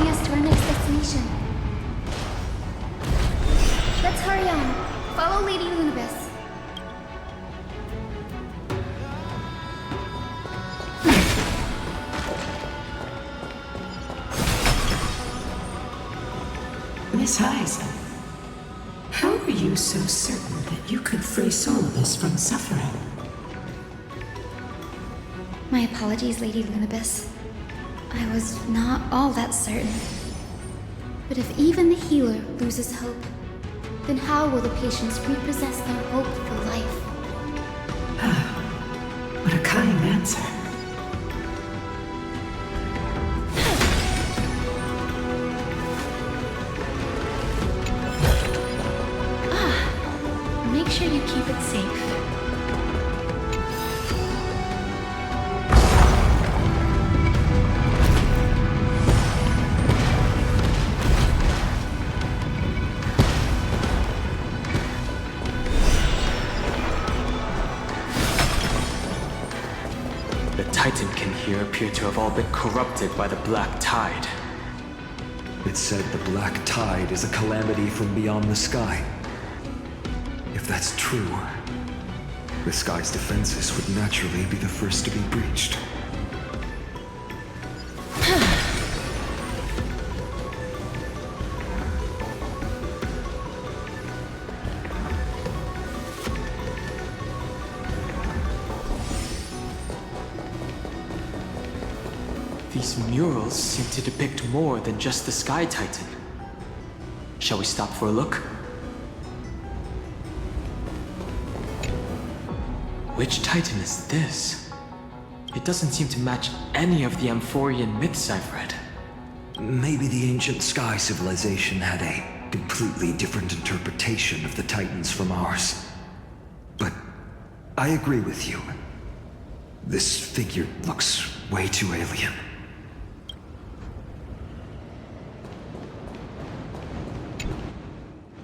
leading us to our next destination. Let's hurry on. Follow Lady Lunibus. Miss Heisen, how are you so certain that you could free Solibus from suffering? My apologies, Lady Lunibus. I was not all that certain. But if even the healer loses hope, then how will the patients repossess their hope for life? What a kind answer. Make sure you keep it safe. The Titan kin here appear to have all been corrupted by the Black Tide. It said the Black Tide is a calamity from beyond the sky. If that's true, the sky's defenses would naturally be the first to be breached. These murals seem to depict more than just the Sky Titan. Shall we stop for a look? Which Titan is this? It doesn't seem to match any of the Amphorian myths I've read. Maybe the ancient sky civilization had a completely different interpretation of the Titans from ours. But I agree with you. This figure looks way too alien.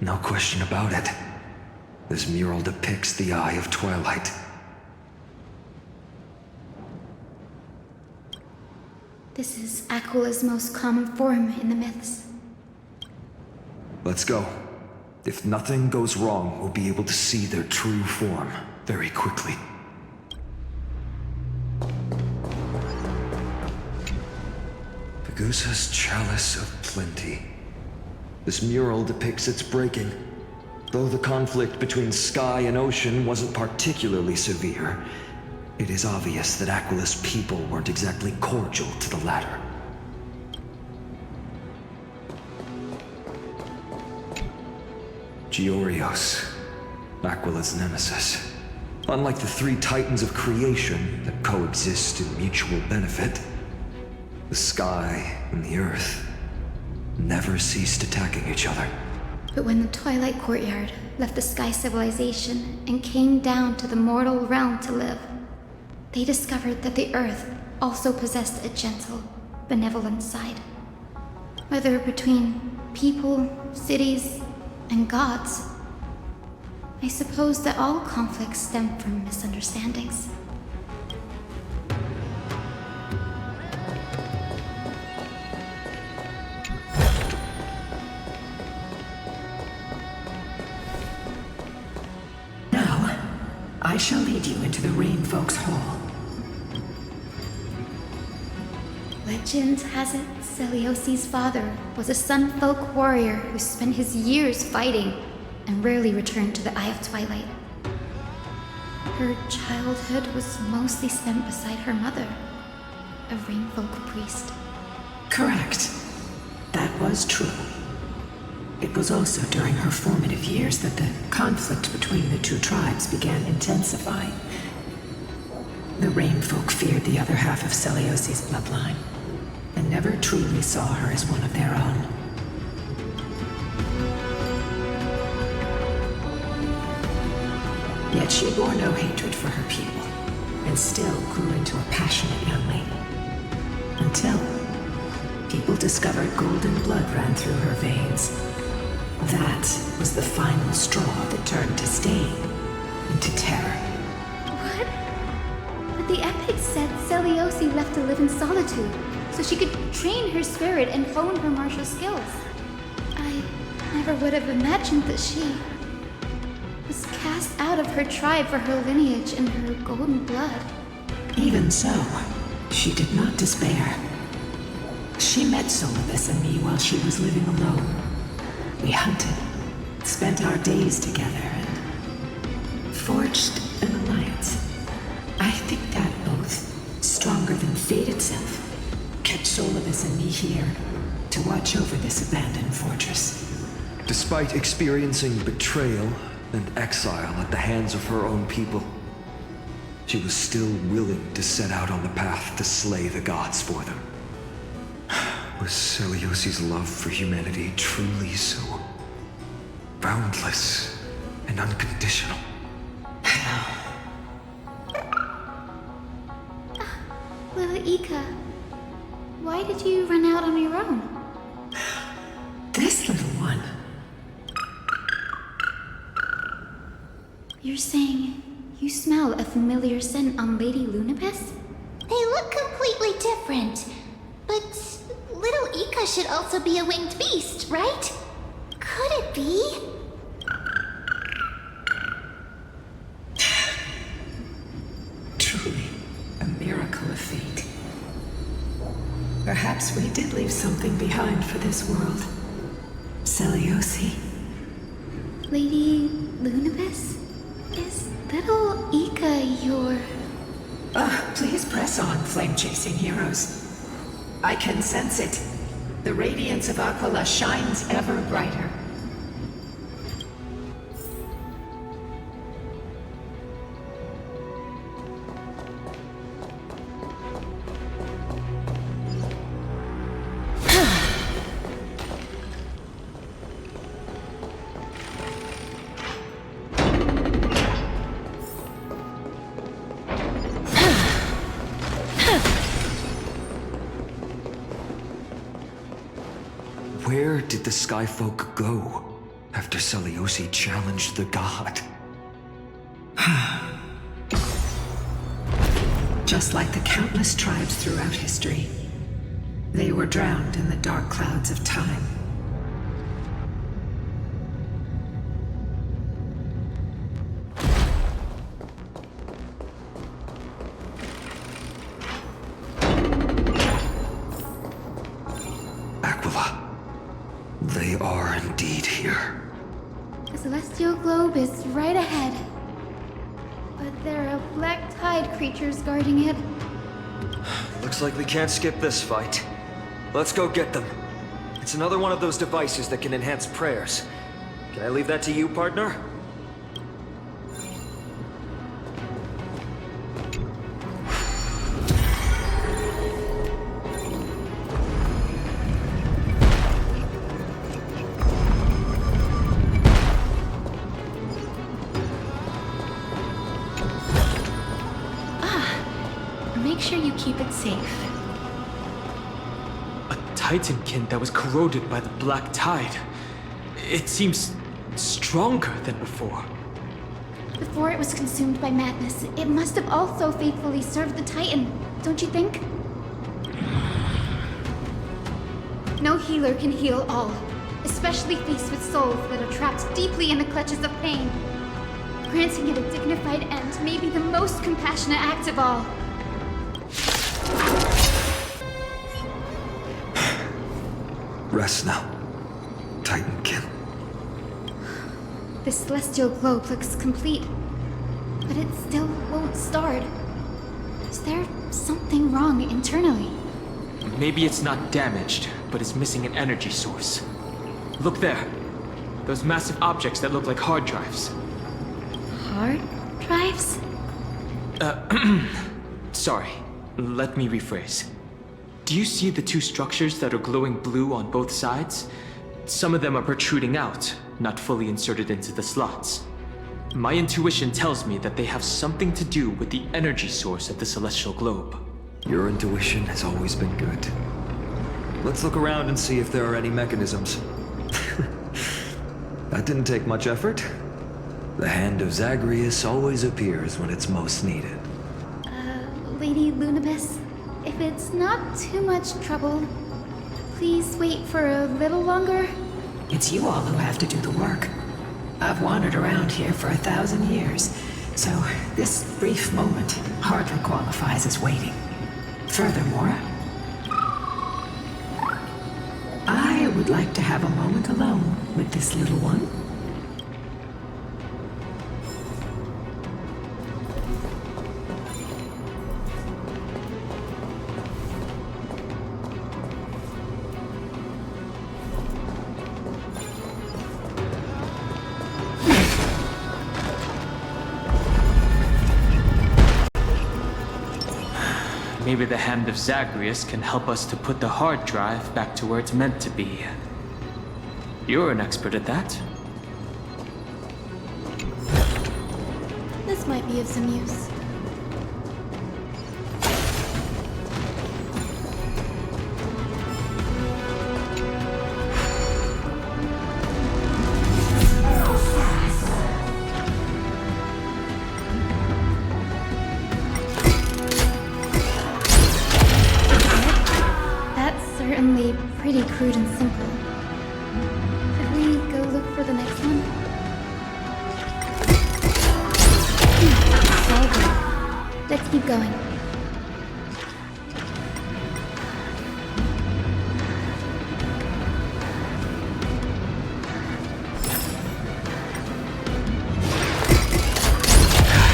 No question about it. This mural depicts the Eye of Twilight. This is Aquila's most common form in the myths. Let's go. If nothing goes wrong, we'll be able to see their true form very quickly. Pegusa's Chalice of Plenty. This mural depicts its breaking. Though the conflict between sky and ocean wasn't particularly severe, it is obvious that Aquila's people weren't exactly cordial to the latter. Giorios, Aquila's nemesis. Unlike the three titans of creation that coexist in mutual benefit, the sky and the earth never ceased attacking each other. But when the Twilight Courtyard left the Sky Civilization and came down to the mortal realm to live, they discovered that the Earth also possessed a gentle, benevolent side. Whether between people, cities, and gods, I suppose that all conflicts stem from misunderstandings. Now, I shall lead you into the Rain Folks Hall. Legend has it Celiosi's father was a Sunfolk warrior who spent his years fighting and rarely returned to the Eye of Twilight. Her childhood was mostly spent beside her mother, a Rainfolk priest. Correct. That was true. It was also during her formative years that the conflict between the two tribes began intensifying. The Rainfolk feared the other half of Celiosi's bloodline, and never truly saw her as one of their own. Yet she bore no hatred for her people, and still grew into a passionate young lady. Until people discovered golden blood ran through her veins. That was the final straw that turned disdain into terror. What? But the epics said Celiosi left to live in solitude, so she could train her spirit and hone her martial skills. I never would have imagined that she was cast out of her tribe for her lineage and her golden blood. Even so, she did not despair. She met Solibus and me while she was living alone. We hunted, spent our days together, and forged an alliance. I think that oath, stronger than fate itself, kept Solibus and me here to watch over this abandoned fortress. Despite experiencing betrayal and exile at the hands of her own people, she was still willing to set out on the path to slay the gods for them. Was Celiosi's love for humanity truly so boundless and unconditional? Little Ika, why did you run out on your own? This little one. You're saying you smell a familiar scent on Lady Lunabis? They look completely different. But little Ika should also be a winged beast, right? Could it be? Truly, a miracle of fate. Perhaps we did leave something behind for this world. Celiosi. Lady Lunabis? Is little Ika your... Please press on, flame-chasing heroes. I can sense it. The radiance of Aquila shines ever brighter. Where did the Skyfolk go after Celiosi challenged the god? Just like the countless tribes throughout history, they were drowned in the dark clouds of time. Aquila, they are indeed here. The celestial globe is right ahead. But there are black tide creatures guarding it. Looks like we can't skip this fight. Let's go get them. It's another one of those devices that can enhance prayers. Can I leave that to you, partner? Make sure you keep it safe. A Titankin that was corroded by the black tide. It seems stronger than before. Before it was consumed by madness, it must have also faithfully served the Titan, don't you think? No healer can heal all, especially faced with souls that are trapped deeply in the clutches of pain. Granting it a dignified end may be the most compassionate act of all. Rest now, Titankin. The celestial globe looks complete, but it still won't start. Is there something wrong internally? Maybe it's not damaged, but it's missing an energy source. Look there. Those massive objects that look like hard drives. Hard drives? Sorry. Let me rephrase. Do you see the two structures that are glowing blue on both sides? Some of them are protruding out, not fully inserted into the slots. My intuition tells me that they have something to do with the energy source of the celestial globe. Your intuition has always been good. Let's look around and see if there are any mechanisms. That didn't take much effort. The hand of Zagreus always appears when it's most needed. Lady Lunabis, if it's not too much trouble, please wait for a little longer? It's you all who have to do the work. I've wandered around here for 1,000 years, so this brief moment hardly qualifies as waiting. Furthermore, I would like to have a moment alone with this little one. Maybe the hand of Zagreus can help us to put the hard drive back to where it's meant to be. You're an expert at that. This might be of some use. That's certainly pretty crude and simple. Should we go look for the next one? It's all good. Let's keep going.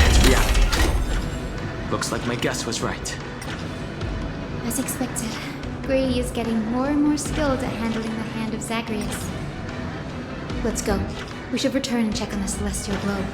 It's reality. Looks like my guess was right. As expected, Grady is getting more and more skilled at handling the hand of Zagreus. Let's go. We should return and check on the celestial globe.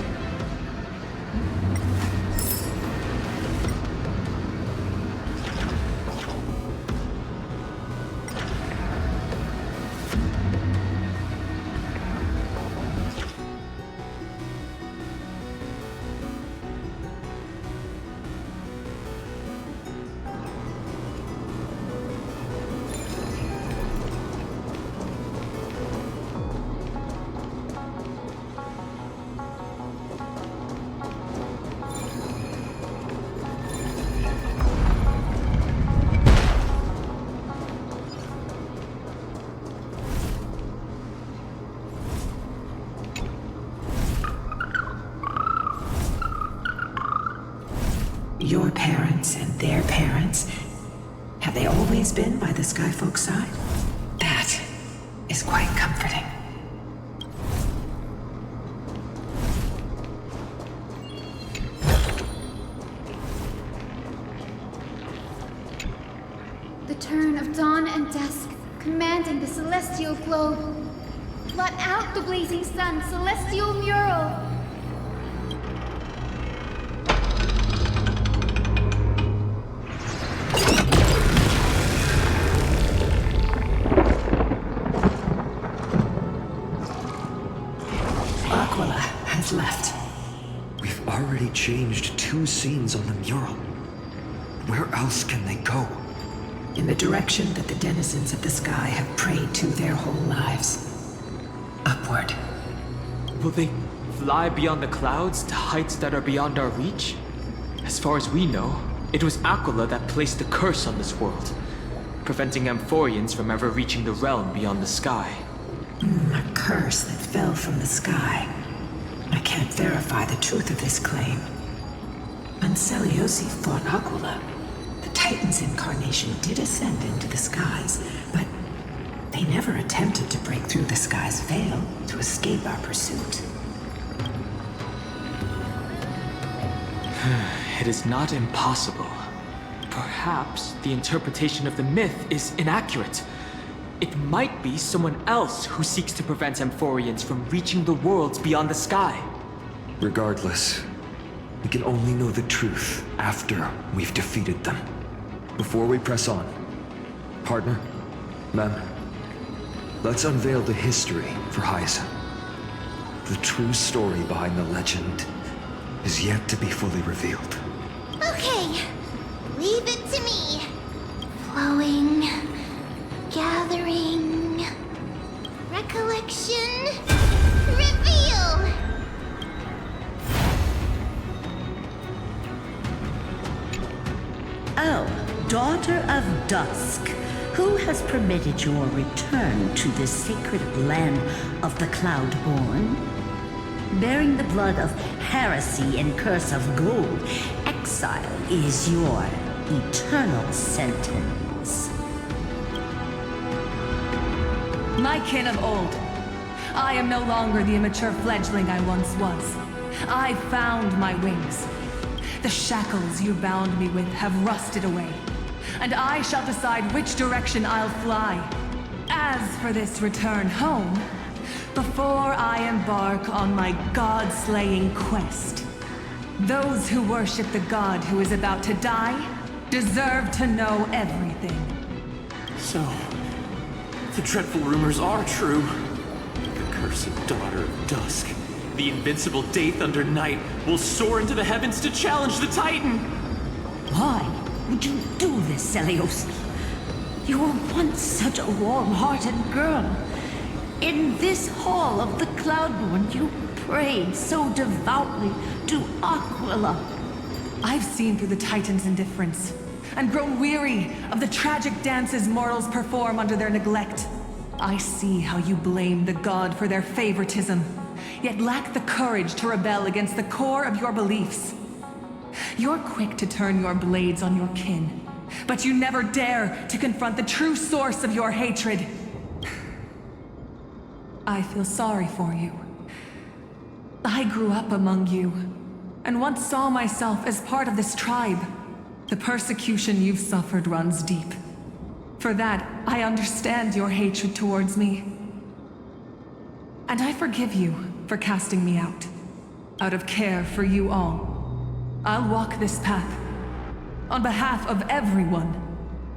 Your parents and their parents, have they always been by the Skyfolk's side? That is quite comforting. The turn of dawn and dusk, commanding the celestial globe. Blot out the blazing sun, celestial mural! Aquila has left. We've already changed 2 scenes on the mural. Where else can they go? In the direction that the denizens of the sky have prayed to their whole lives. Upward. Will they fly beyond the clouds to heights that are beyond our reach? As far as we know, it was Aquila that placed the curse on this world, preventing Amphorians from ever reaching the realm beyond the sky. A curse that fell from the sky. I can't verify the truth of this claim. Anseliosi fought Aquila. The Titan's incarnation did ascend into the skies, but they never attempted to break through the sky's veil to escape our pursuit. It is not impossible. Perhaps the interpretation of the myth is inaccurate. It might be someone else who seeks to prevent Amphorians from reaching the worlds beyond the sky. Regardless, we can only know the truth after we've defeated them. Before we press on, partner, ma'am, let's unveil the history for Hyacinth. The true story behind the legend is yet to be fully revealed. Okay, leave it to me. Flowing, gathering, recollection, reveal! Oh, daughter of dusk. Who has permitted your return to this sacred land of the Cloudborn? Bearing the blood of heresy and curse of gold, exile is your eternal sentence. My kin of old, I am no longer the immature fledgling I once was. I found my wings. The shackles you bound me with have rusted away, and I shall decide which direction I'll fly. As for this return home, before I embark on my god-slaying quest, those who worship the god who is about to die deserve to know everything. So, the dreadful rumors are true. The cursed daughter of dusk, the invincible Day Thunder Knight, will soar into the heavens to challenge the Titan! Why would you do this, Seliosi? You were once such a warm-hearted girl. In this hall of the Cloudborn, you prayed so devoutly to Aquila. I've seen through the Titan's indifference, and grown weary of the tragic dances mortals perform under their neglect. I see how you blame the god for their favoritism, yet lack the courage to rebel against the core of your beliefs. You're quick to turn your blades on your kin, but you never dare to confront the true source of your hatred. I feel sorry for you. I grew up among you, and once saw myself as part of this tribe. The persecution you've suffered runs deep. For that, I understand your hatred towards me. And I forgive you for casting me out of care for you all. I'll walk this path, on behalf of everyone.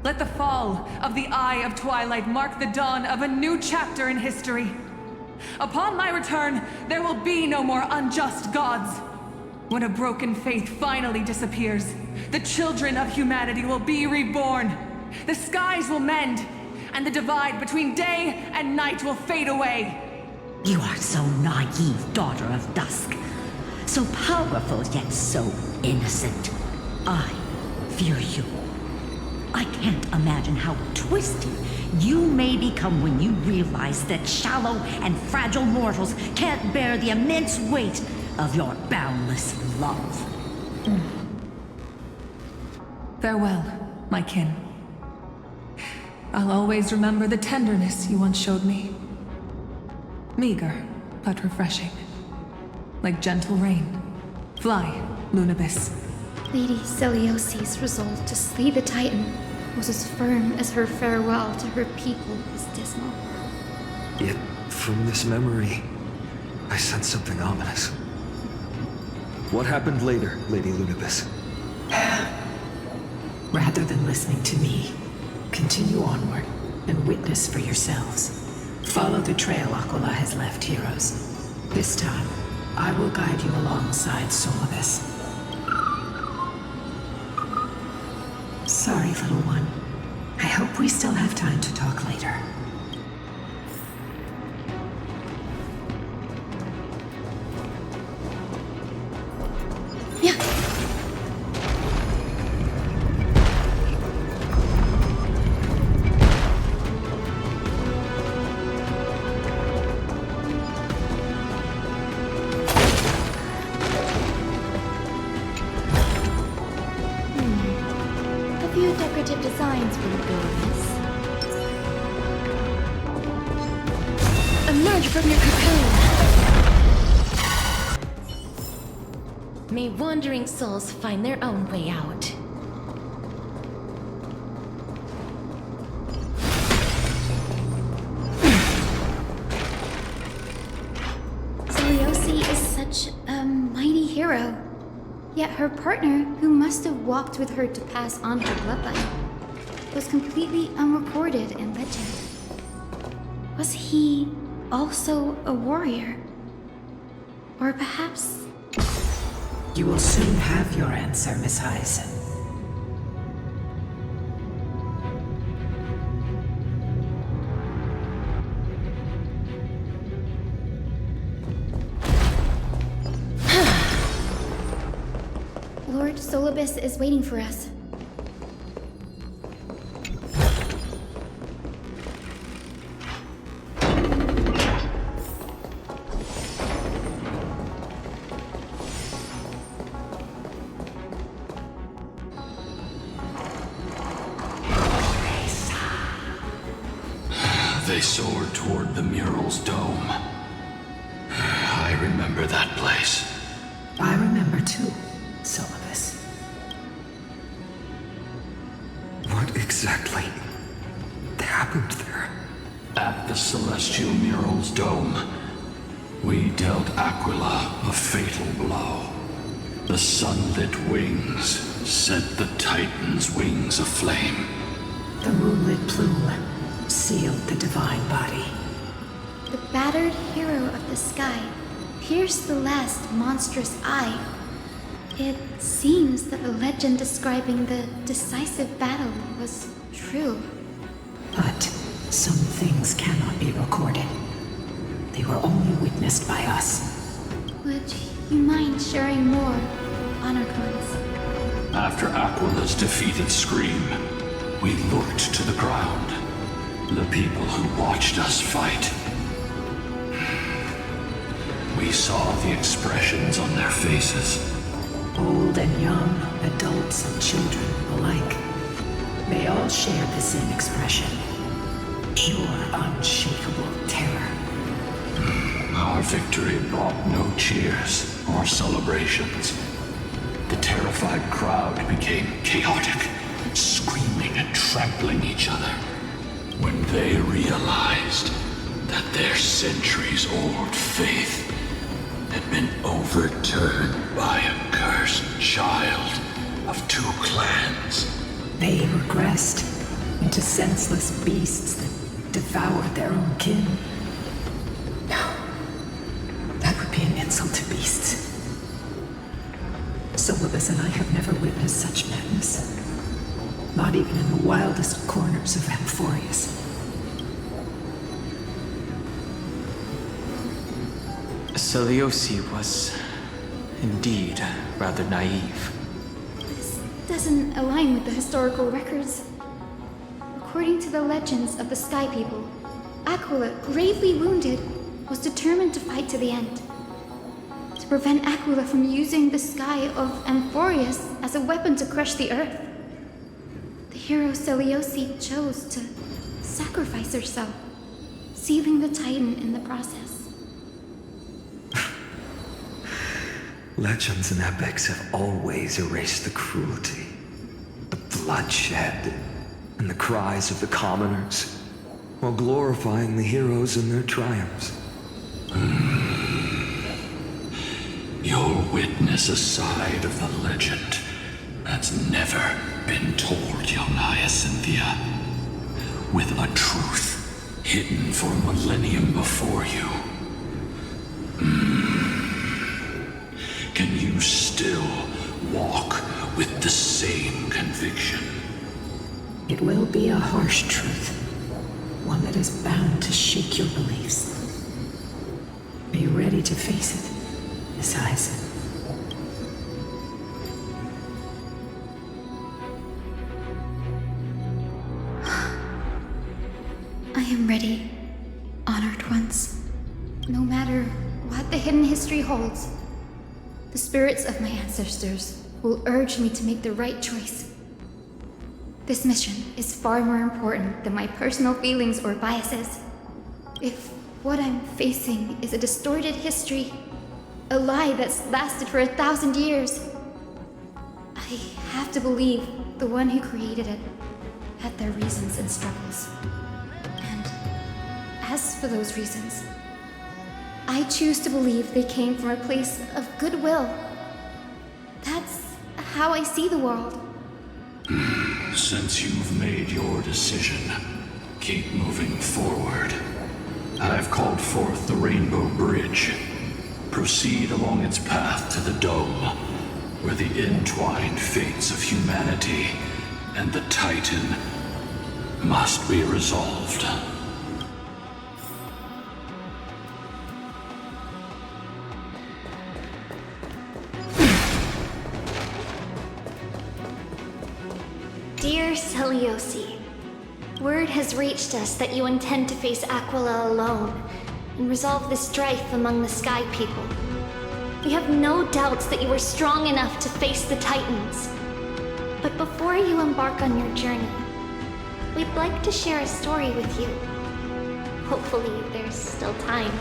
Let the fall of the Eye of Twilight mark the dawn of a new chapter in history. Upon my return, there will be no more unjust gods. When a broken faith finally disappears, the children of humanity will be reborn. The skies will mend, and the divide between day and night will fade away. You are so naive, daughter of dusk. So powerful, yet so innocent. I fear you. I can't imagine how twisted you may become when you realize that shallow and fragile mortals can't bear the immense weight of your boundless love. Farewell, my kin. I'll always remember the tenderness you once showed me. Meager, but refreshing. Like gentle rain. Fly, Lunibis. Lady Celiosi's resolve to slay the Titan was as firm as her farewell to her people was dismal. Yet, from this memory, I sense something ominous. What happened later, Lady Lunibis? Rather than listening to me, continue onward and witness for yourselves. Follow the trail Aquila has left, heroes. This time, I will guide you alongside Solibus. Sorry, little one. I hope we still have time to talk later. Yeah. A few decorative designs for the buildings. Emerge from your cocoon! May wandering souls find their own way out. Celiosi is such a mighty hero. Yet her partner, who must have walked with her to pass on her bloodline, was completely unrecorded in legend. Was he also a warrior? Or perhaps... You will soon have your answer, Miss Hyson. Lord Solibus is waiting for us. soared toward the mural's dome. I remember that place. I remember too, some of this. What exactly happened there? At the celestial mural's dome, we dealt Aquila a fatal blow. The sunlit wings set the Titan's wings aflame. The moonlit plume sealed the divine body. The battered hero of the sky pierced the last monstrous eye. It seems that the legend describing the decisive battle was true. But some things cannot be recorded. They were only witnessed by us. Would you mind sharing more, Honored Ones? After Aquila's defeated scream, we looked to the ground. The people who watched us fight. We saw the expressions on their faces. Old and young, adults and children alike. They all shared the same expression. Pure, unshakable terror. Our victory brought no cheers or celebrations. The terrified crowd became chaotic, screaming and trampling each other. When they realized that their centuries-old faith had been overturned by a cursed child of two clans. They regressed into senseless beasts that devoured their own kin. No, that would be an insult to beasts. Solibus and I have never witnessed such madness. Not even in the wildest corners of Amphorius. Seliosi was indeed rather naive. This doesn't align with the historical records. According to the legends of the Sky People, Aquila, gravely wounded, was determined to fight to the end. To prevent Aquila from using the sky of Amphorius as a weapon to crush the earth. The hero Seliosi chose to sacrifice herself, sealing the Titan in the process. Legends and epics have always erased the cruelty, the bloodshed, and the cries of the commoners, while glorifying the heroes and their triumphs. You'll witness a side of the legend that's never been told, young Hyacinthia, with a truth hidden for a millennium before you. Can you still walk with the same conviction? It will be a harsh truth. One that is bound to shake your beliefs. Be ready to face it, Miss Hyacinth. I am ready, Honored Ones. No matter what the hidden history holds, the spirits of my ancestors will urge me to make the right choice. This mission is far more important than my personal feelings or biases. If what I'm facing is a distorted history, a lie that's lasted for 1,000 years, I have to believe the one who created it had their reasons and struggles. And as for those reasons, I choose to believe they came from a place of goodwill. That's how I see the world. Since you've made your decision, keep moving forward. I've called forth the Rainbow Bridge. Proceed along its path to the dome, where the entwined fates of humanity and the Titan must be resolved. Dear Seliosi, word has reached us that you intend to face Aquila alone and resolve the strife among the Sky People. We have no doubts that you are strong enough to face the Titans. But before you embark on your journey, we'd like to share a story with you. Hopefully, there's still time.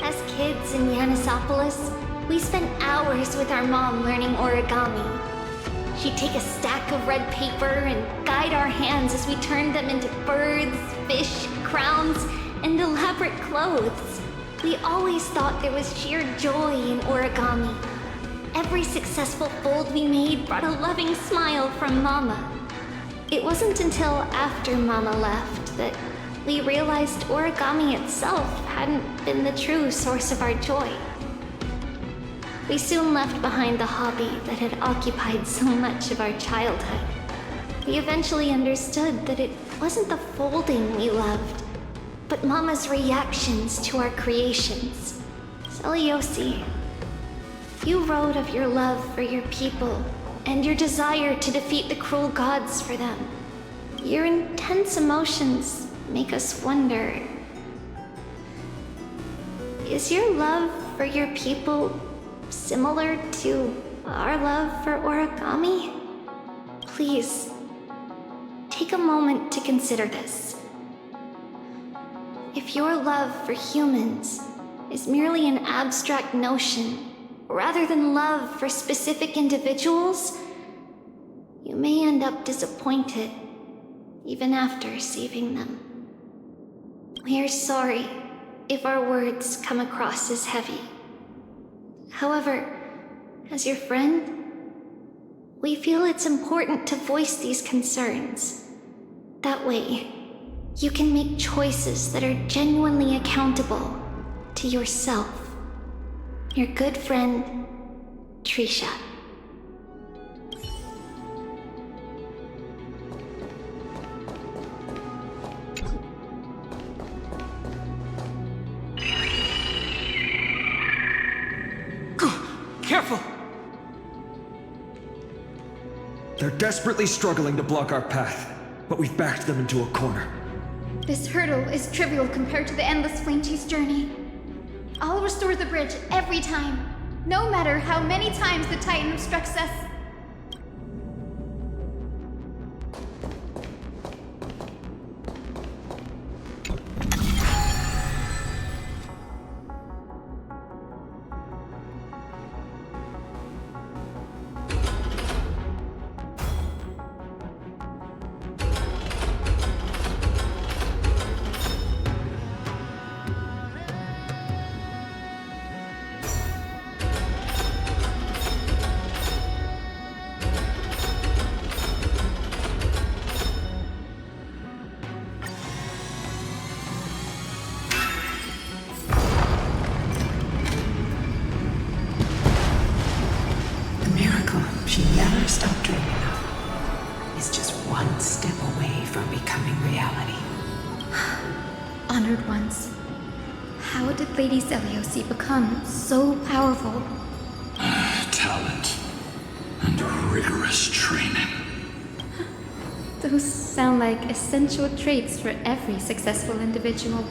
As kids in Yanisopolis, we spent hours with our mom learning origami. She'd take a stack of red paper and guide our hands as we turned them into birds, fish, crowns, and elaborate clothes. We always thought there was sheer joy in origami. Every successful fold we made brought a loving smile from Mama. It wasn't until after Mama left that we realized origami itself hadn't been the true source of our joy. We soon left behind the hobby that had occupied so much of our childhood. We eventually understood that it wasn't the folding we loved, but Mama's reactions to our creations. Seliosi, you wrote of your love for your people and your desire to defeat the cruel gods for them. Your intense emotions make us wonder, is your love for your people similar to our love for origami? Please, take a moment to consider this. If your love for humans is merely an abstract notion, rather than love for specific individuals, you may end up disappointed, even after saving them. We are sorry if our words come across as heavy. However, as your friend, we feel it's important to voice these concerns. That way, you can make choices that are genuinely accountable to yourself. Your good friend, Trisha. Careful! They're desperately struggling to block our path, but we've backed them into a corner. This hurdle is trivial compared to the endless flame chase journey. I'll restore the bridge every time, no matter how many times the Titan obstructs us. She never stopped dreaming of is just one step away from becoming reality. Honored ones, how did Lady Seliosi become so powerful? Talent and rigorous training. Those sound like essential traits for every successful individual.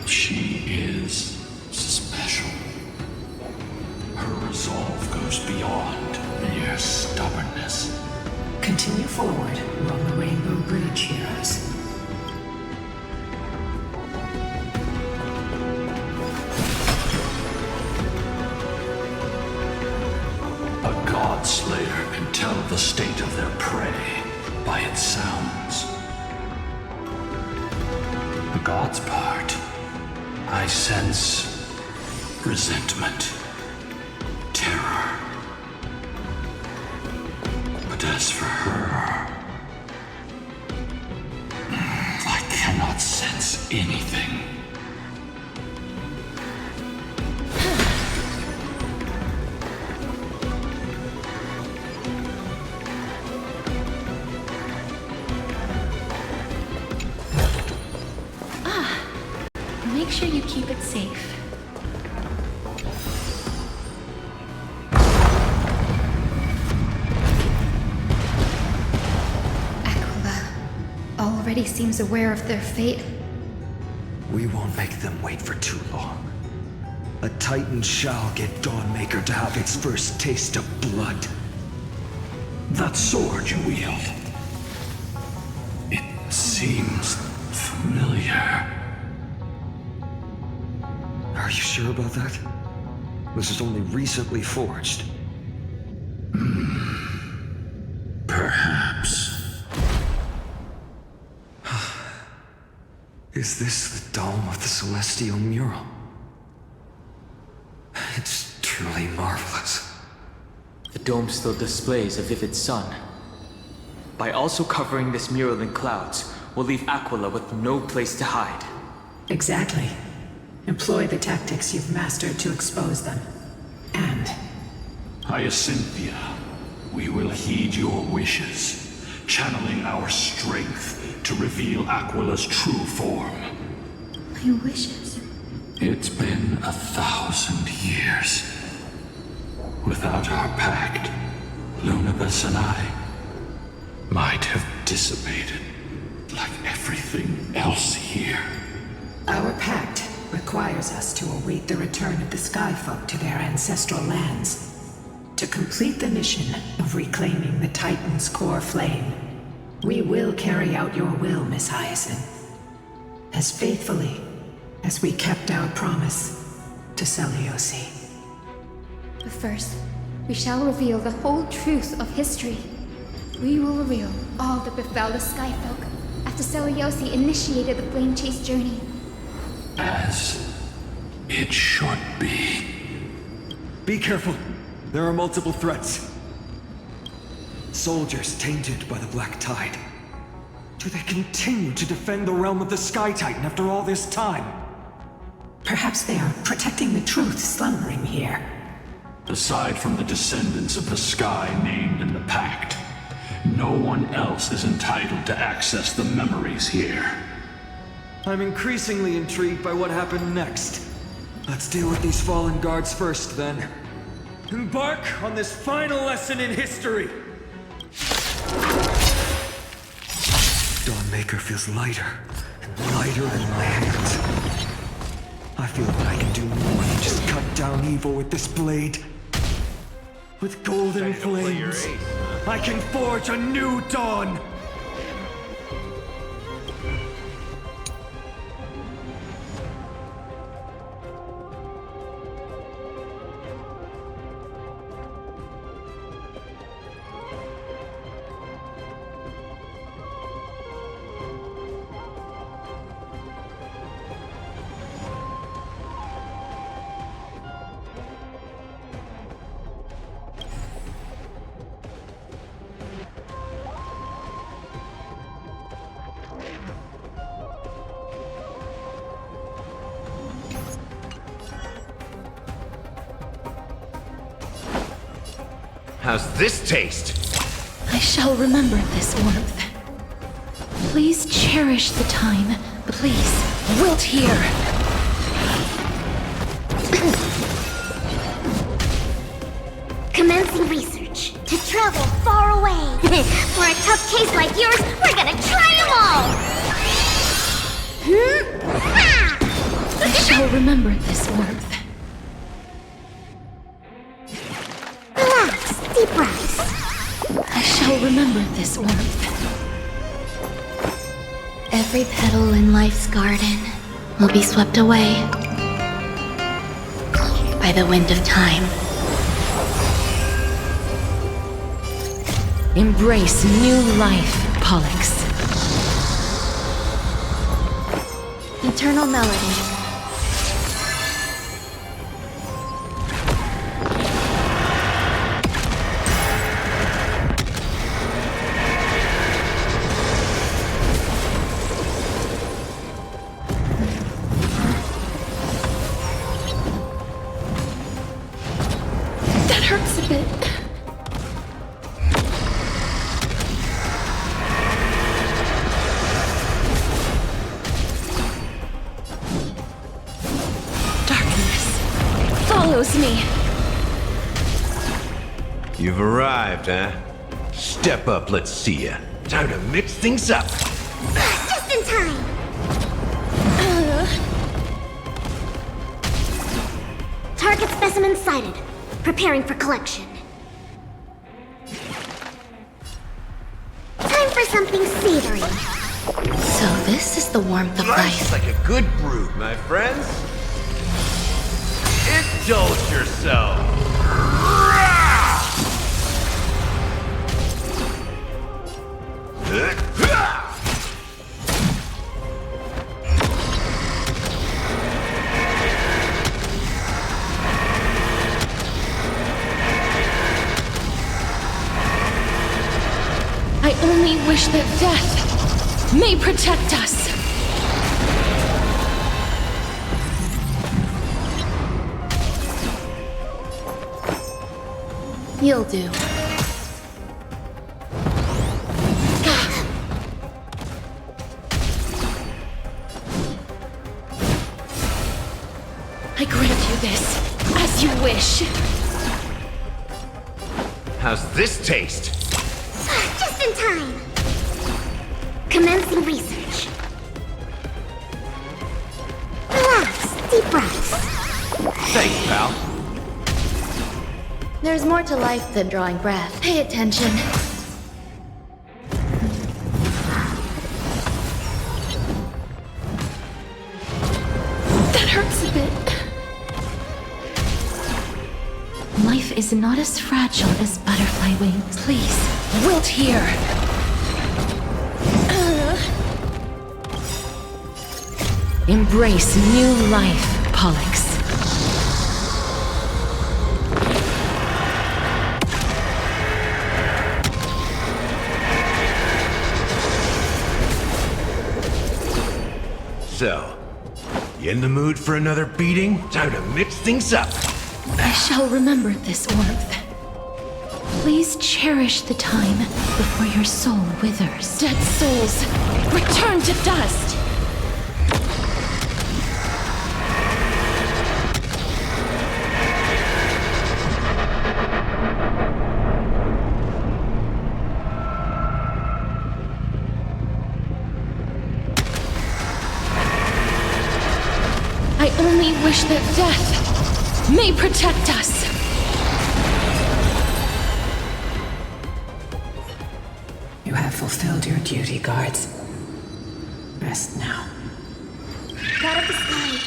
She is special. Her resolve goes beyond mere stubbornness. Continue forward along the Rainbow Bridge, heroes. A god slayer can tell the state of their prey by its sounds. The god's part, I sense resentment, terror. But as for her, I cannot sense anything. Make sure you keep it safe. Aquila already seems aware of their fate. We won't make them wait for too long. A Titan shall get Dawnmaker to have its first taste of blood. That sword you wield, it seems familiar. familiar. Are you sure about that? This is only recently forged. Perhaps. Is this the dome of the celestial mural? It's truly marvelous. The dome still displays a vivid sun. By also covering this mural in clouds, we'll leave Aquila with no place to hide. Exactly. Employ the tactics you've mastered to expose them. And Hyacinthia, we will heed your wishes, channeling our strength to reveal Aquila's true form. My wishes. It's been 1,000 years. Without our pact, Lunabus and I might have dissipated like everything else here. our pact requires us to await the return of the Skyfolk to their ancestral lands. To complete the mission of reclaiming the Titan's core flame, we will carry out your will, Miss Hyacinth. As faithfully as we kept our promise to Seliosi. But first, we shall reveal the whole truth of history. We will reveal all that befell the Skyfolk after Seliosi initiated the Flame Chase journey. As it should be. Be careful. There are multiple threats. Soldiers tainted by the Black Tide. Do they continue to defend the realm of the Sky Titan after all this time? Perhaps they are protecting the truth slumbering here. Aside from the descendants of the sky named in the pact, no one else is entitled to access the memories here. I'm increasingly intrigued by what happened next. Let's deal with these fallen guards first, then. Embark on this final lesson in history! Dawnmaker feels lighter and lighter in my hands. I feel that I can do more than just cut down evil with this blade. With golden flames, I can forge a new dawn! How's this taste? I shall remember this warmth. Please cherish the time. Please, wilt here. Commencing research. To travel far away. For a tough case like yours, we're gonna try them all! I shall remember this warmth. Relax, deep breaths. I shall remember this warmth. Every petal in life's garden will be swept away by the wind of time. Embrace new life, Pollux. Eternal melody. That hurts a bit. Follows me. You've arrived, huh? Step up, let's see ya. Time to mix things up. Just in time. Target specimen sighted. Preparing for collection. Time for something savory. So this is the warmth of Life's life. like a good brew, my friends. Indulge yourself. I only wish that death may protect us. You'll do. I grant you this, as you wish. How's this taste? Just in time. Commencing research. Relax, deep breaths. Thanks, pal. There's more to life than drawing breath. Pay attention. That hurts a bit. Life is not as fragile as butterfly wings. Please, wilt here. Embrace new life, Pollux. So, you in the mood for another beating? Time to mix things up. I shall remember this warmth. Please cherish the time before your soul withers. Dead souls, return to dust! I only wish that death may protect us. You have fulfilled your duty, guards. Rest now. God of the sky,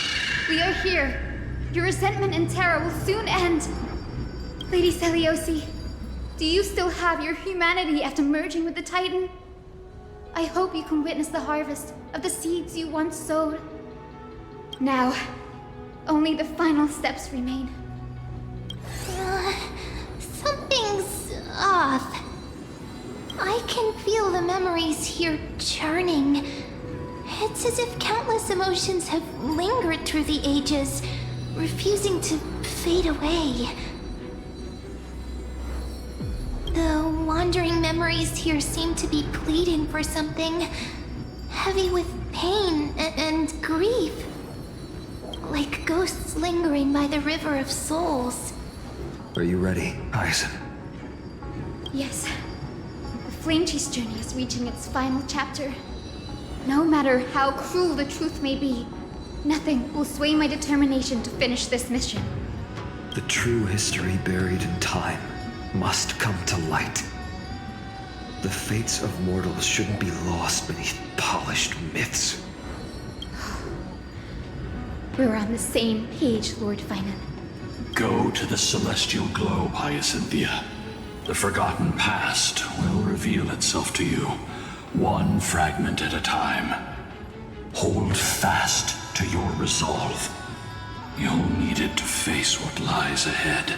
we are here. Your resentment and terror will soon end. Lady Celiosi, do you still have your humanity after merging with the Titan? I hope you can witness the harvest of the seeds you once sowed. Now, only the final steps remain. Something's off. I can feel the memories here churning. It's as if countless emotions have lingered through the ages, refusing to fade away. The wandering memories here seem to be pleading for something, heavy with pain and grief. Like ghosts lingering by the river of souls. Are you ready, Aizen? Yes. The Flame Chase journey is reaching its final chapter. No matter how cruel the truth may be, nothing will sway my determination to finish this mission. The true history buried in time must come to light. The fates of mortals shouldn't be lost beneath polished myths. We're on the same page, Lord Finan. Go to the celestial globe, Hyacinthia. The forgotten past will reveal itself to you, one fragment at a time. Hold fast to your resolve. You'll need it to face what lies ahead.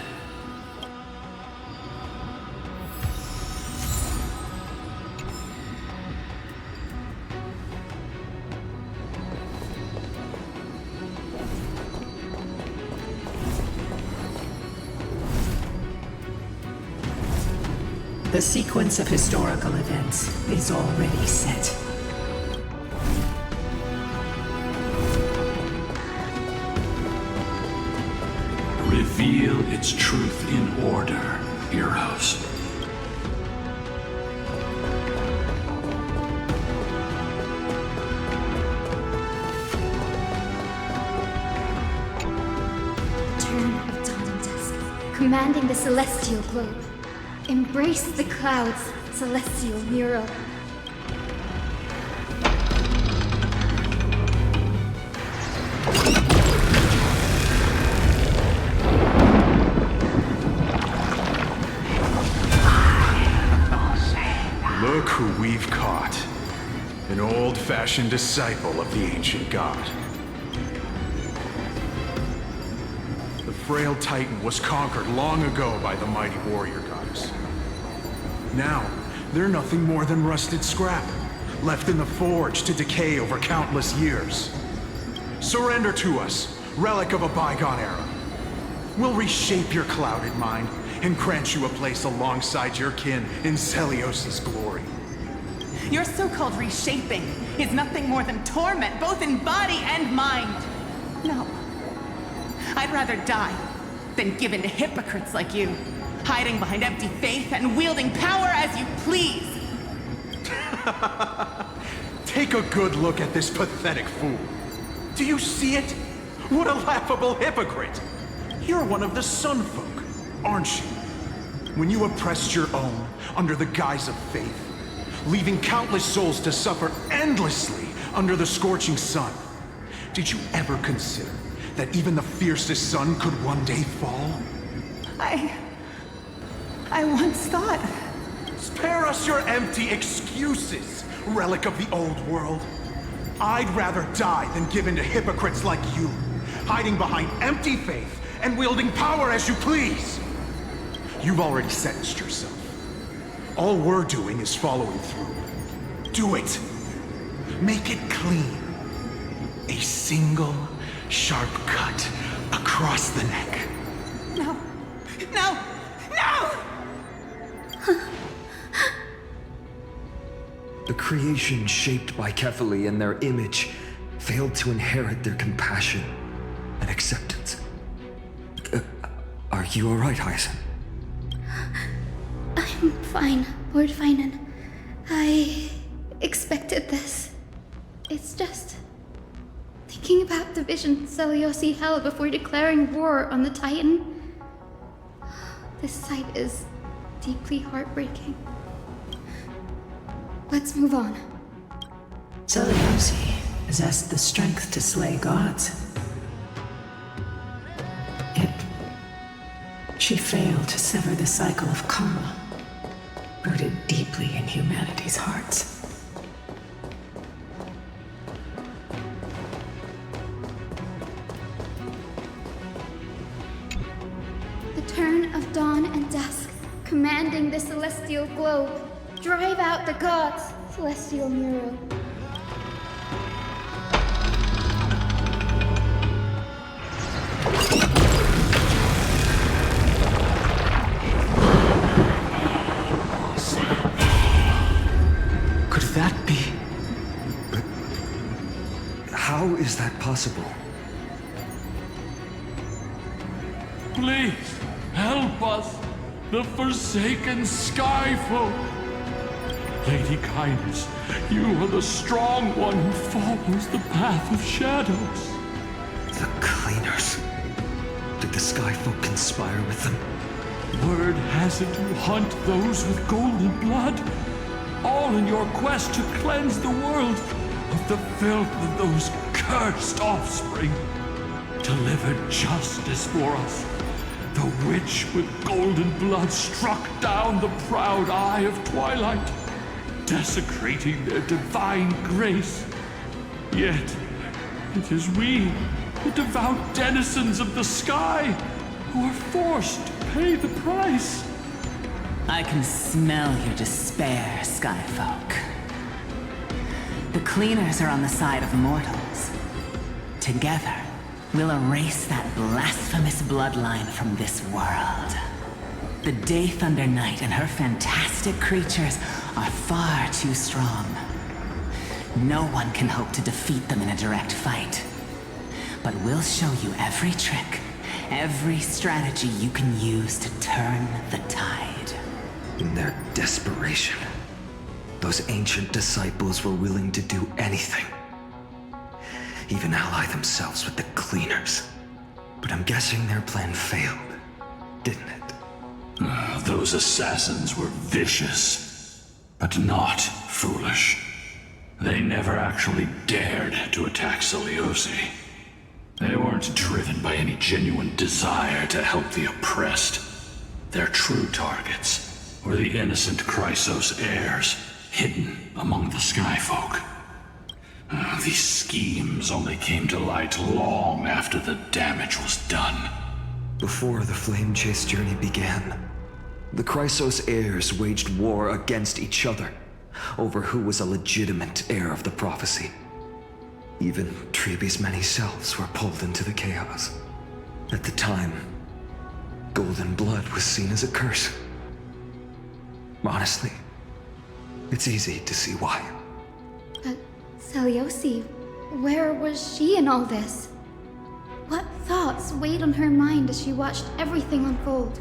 The sequence of historical events is already set. Reveal its truth in order, heroes. Turn of dawn and dusk, commanding the celestial globe. Embrace the clouds, celestial mural. who we've caught. An old-fashioned disciple of the ancient god. The frail Titan was conquered long ago by the mighty warrior goddess. Now, they're nothing more than rusted scrap, left in the forge to decay over countless years. Surrender to us, relic of a bygone era. We'll reshape your clouded mind and grant you a place alongside your kin in Celios' glory. Your so-called reshaping is nothing more than torment, both in body and mind. No. I'd rather die than give in to hypocrites like you, hiding behind empty faith and wielding power as you please. Take a good look at this pathetic fool. Do you see it? What a laughable hypocrite! You're one of the Sun Folk, aren't you? When you oppressed your own under the guise of faith, leaving countless souls to suffer endlessly under the scorching sun, did you ever consider that even the fiercest sun could one day fall? I once thought... Spare us your empty excuses, relic of the old world. I'd rather die than give in to hypocrites like you, hiding behind empty faith and wielding power as you please. You've already sentenced yourself. All we're doing is following through. Do it. Make it clean. A single, sharp cut across the neck. No. No! No! The creation shaped by Kefali and their image failed to inherit their compassion and acceptance. Are you alright, Hyson? I'm fine, Lord Finan. I expected this. It's just... thinking about the vision Celiosi held before declaring war on the Titan. This sight is deeply heartbreaking. Let's move on. Celiosi possessed the strength to slay gods. Yet, she failed to sever the cycle of karma, rooted deeply in humanity's hearts. The turn of dawn and dusk, commanding the celestial globe. Drive out the gods, celestial Muro. Could that be? But how is that possible? Please, help us, the forsaken Skyfolk. Lady Kindness, you are the strong one who follows the path of shadows. The Cleaners. Did the Skyfolk conspire with them? Word has it you hunt those with golden blood, all in your quest to cleanse the world of the filth of those cursed offspring. Delivered justice for us. The witch with golden blood struck down the proud eye of twilight, desecrating their divine grace. Yet, it is we, the devout denizens of the sky, who are forced to pay the price. I can smell your despair, Skyfolk. The Cleaners are on the side of mortals. Together, we'll erase that blasphemous bloodline from this world. The Day Thunder Knight and her fantastic creatures are far too strong. No one can hope to defeat them in a direct fight. But we'll show you every trick, every strategy you can use to turn the tide. In their desperation, those ancient disciples were willing to do anything. Even ally themselves with the Cleaners. But I'm guessing their plan failed, didn't it? Those assassins were vicious, but not foolish. They never actually dared to attack Celiosi. They weren't driven by any genuine desire to help the oppressed. Their true targets were the innocent Chrysos heirs, hidden among the Skyfolk. These schemes only came to light long after the damage was done. Before the Flame Chase journey began, the Chrysos heirs waged war against each other over who was a legitimate heir of the prophecy. Even Treeby's many selves were pulled into the chaos. At the time, golden blood was seen as a curse. Honestly, it's easy to see why. But Seliosi, where was she in all this? What thoughts weighed on her mind as she watched everything unfold?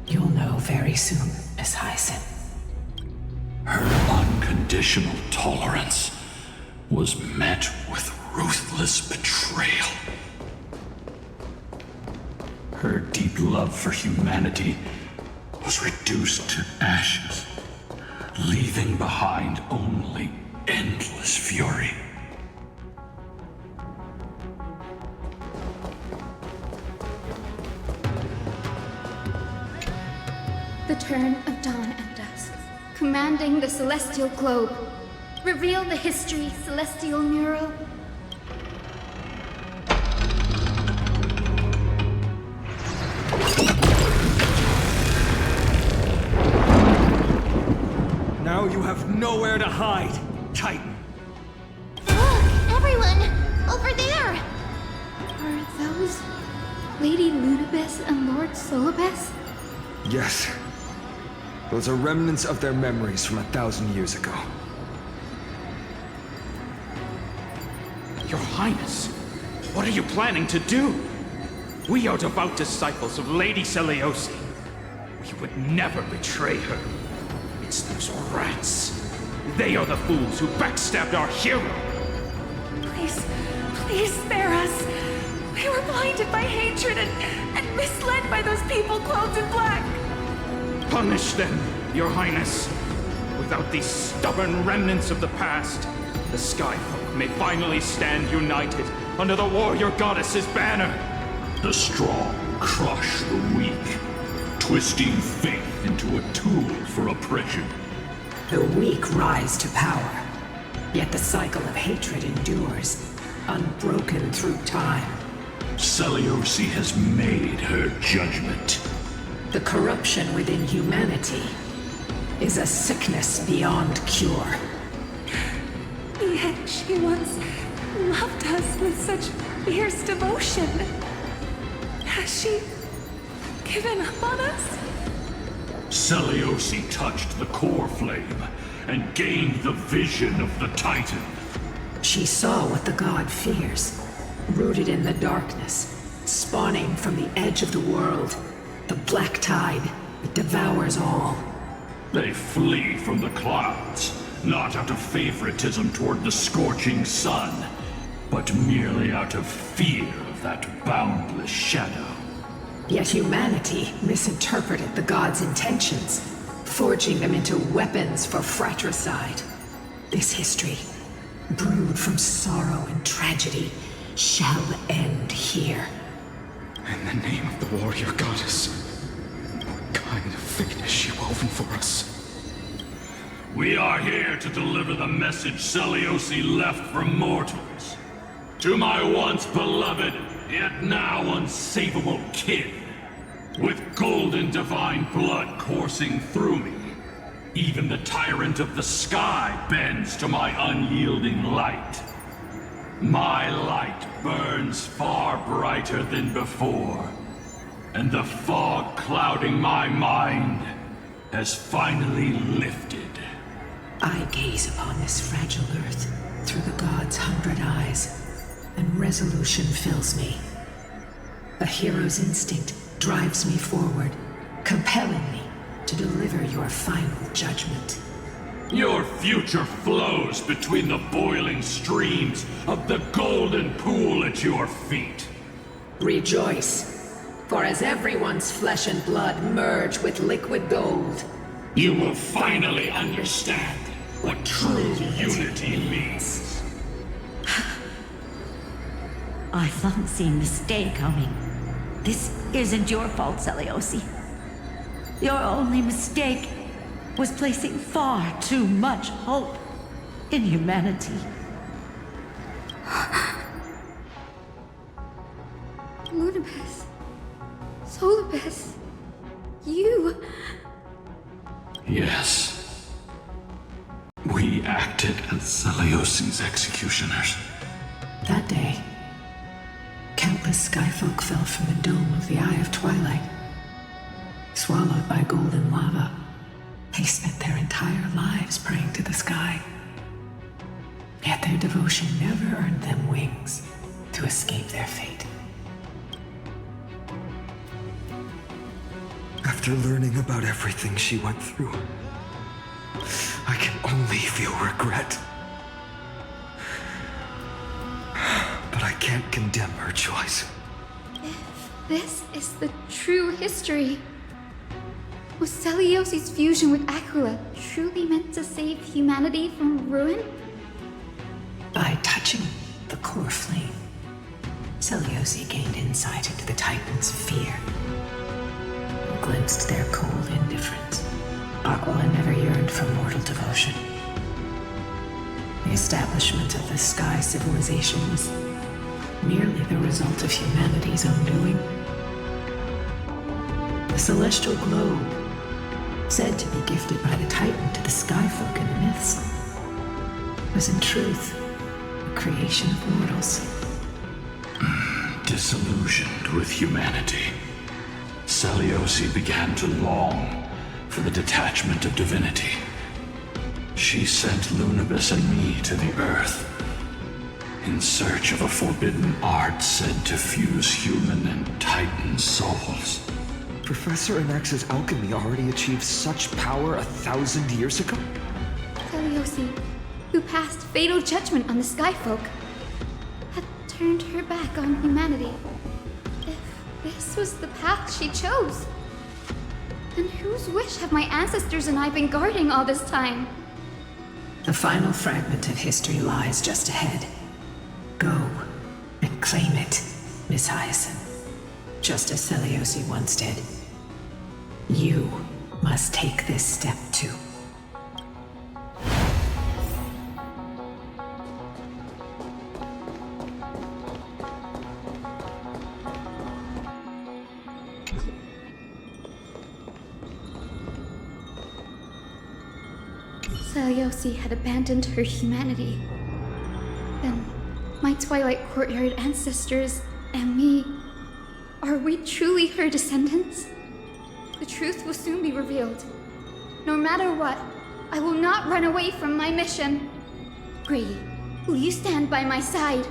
You'll know very soon, Miss Hyacin. Her unconditional tolerance was met with ruthless betrayal. Her deep love for humanity was reduced to ashes, leaving behind only endless fury. The turn of dawn and dusk, commanding the celestial globe. Reveal the history, celestial mural. Now you have nowhere to hide, Titan. Look, everyone! Over there! Are those Lady Ludibus and Lord Solibus? Yes. Those are remnants of their memories from 1,000 years ago. Your Highness, what are you planning to do? We are devout disciples of Lady Seliosi. We would never betray her. It's those rats. They are the fools who backstabbed our hero. Please, please spare us. We were blinded by hatred and misled by those people clothed in black. Punish them, Your Highness. Without these stubborn remnants of the past, the Skyfolk may finally stand united under the warrior goddess's banner. The strong crush the weak, twisting faith into a tool for oppression. The weak rise to power, yet the cycle of hatred endures, unbroken through time. Seliosi has made her judgment. The corruption within humanity is a sickness beyond cure. Yet she once loved us with such fierce devotion. Has she given up on us? Seliosi touched the core flame and gained the vision of the Titan. She saw what the god fears, rooted in the darkness, spawning from the edge of the world. The black tide that devours all. They flee from the clouds, not out of favoritism toward the scorching sun, but merely out of fear of that boundless shadow. Yet humanity misinterpreted the gods' intentions, forging them into weapons for fratricide. This history, brewed from sorrow and tragedy, shall end here. In the name of the warrior goddess, what kind of fate has she woven for us? We are here to deliver the message Seliosi left for mortals. To my once beloved, yet now unsavable kin. With golden divine blood coursing through me, even the tyrant of the sky bends to my unyielding light. My light burns far brighter than before, and the fog clouding my mind has finally lifted. I gaze upon this fragile earth through the gods' 100 eyes, and resolution fills me. A hero's instinct drives me forward, compelling me to deliver your final judgment. Your future flows between the boiling streams of the golden pool at your feet. Rejoice, for as everyone's flesh and blood merge with liquid gold, you will finally understand what true unity means. I've long seen this day coming. This isn't your fault, Seliosi. Your only mistake was placing far too much hope in humanity. Lunibus. Solibus. You. Yes. We acted as Celiosi's executioners. That day, countless skyfolk fell from the dome of the Eye of Twilight. Swallowed by golden lava, they spent their entire lives praying to the sky. Yet their devotion never earned them wings to escape their fate. After learning about everything she went through, I can only feel regret. But I can't condemn her choice. If this is the true history, was Celiosi's fusion with Aquila truly meant to save humanity from ruin? By touching the core flame, Celiosi gained insight into the Titans' fear. Glimpsed their cold indifference. Aquila never yearned for mortal devotion. The establishment of the Sky Civilization was merely the result of humanity's own doing. The celestial globe, said to be gifted by the Titan to the Skyfolk in the myths, was in truth a creation of mortals. Disillusioned with humanity, Celiosi began to long for the detachment of divinity. She sent Lunibus and me to the Earth in search of a forbidden art said to fuse human and Titan souls. Professor Anax's alchemy already achieved such power 1,000 years ago? Celiosi, who passed fatal judgment on the Skyfolk, had turned her back on humanity. If this was the path she chose, then whose wish have my ancestors and I been guarding all this time? The final fragment of history lies just ahead. Go and claim it, Miss Hyacinth. Just as Celiosi once did. You must take this step too. Celiosi had abandoned her humanity. Then, my Twilight Courtyard ancestors and me, are we truly her descendants? The truth will soon be revealed. No matter what, I will not run away from my mission. Grady, will you stand by my side?